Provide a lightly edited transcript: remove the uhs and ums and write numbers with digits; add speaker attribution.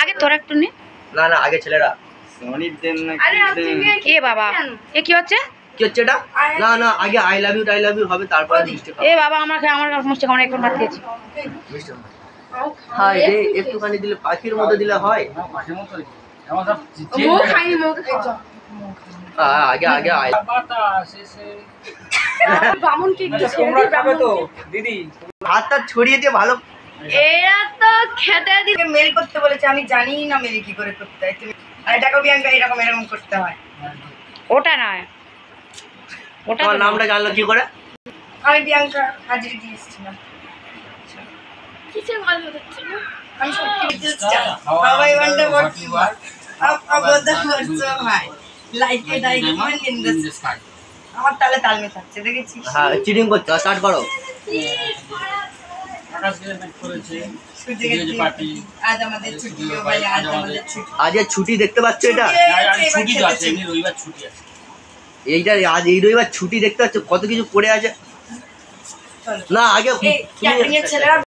Speaker 1: আগে তোরা একটু নে।
Speaker 2: না না আগে ছেলেরা।
Speaker 1: এ বাবা এ কি হচ্ছে?
Speaker 2: কি হচ্ছে এটা? না না আগে আই লাভ ইউ হবে তারপরে মিষ্টি খাও।
Speaker 1: এ বাবা আমার মিষ্টি খাওয়া এখন ভাত খেয়েছি।
Speaker 2: মিষ্টি হাই রে একটুখানি দিলে পাখির মতো দিলে হয়। আগে আগে আই
Speaker 1: বামুন কি তোমরা খাবে তো
Speaker 2: দিদি হাতটা ছড়িয়ে দিয়ে ভালো।
Speaker 1: এরা তো খেতে দিতে
Speaker 3: মেল করতে বলেছে, আমি জানি না মেল কি করে করতে হয়। তুমি দেখো বিয়াঙ্কা এরকম এরকম করতে হয়।
Speaker 1: ওটা নয়, ওটা
Speaker 2: তোমার নামটা জানলো কি করে?
Speaker 3: আমি বিয়াঙ্কা হাজিরি দিয়ে এসেছিলাম।
Speaker 1: কিসের গল্প হচ্ছে না?
Speaker 3: আমি সত্যি বলতে চাই, সবাই wonder what you are, about the words so high, like a diamond in the sky. আমার তালে তাল মেশাচ্ছে, দেখেছিস?
Speaker 2: হ্যাঁ চিটিং করছো, স্টার্ট করো।
Speaker 3: আজ আমাদের ছুটি ভাই, আজ আমাদের ছুটি।
Speaker 2: আজ ছুটি দেখতে পাচ্ছ এটা?
Speaker 3: ছুটি আছে, এমনি রবিবার ছুটি আছে।
Speaker 2: এইটা আজ এই রবিবার ছুটি দেখতে পাচ্ছ, কত কিছু পড়ে আছে। না আগে
Speaker 3: ক্যাটারিং এর ছেলেরা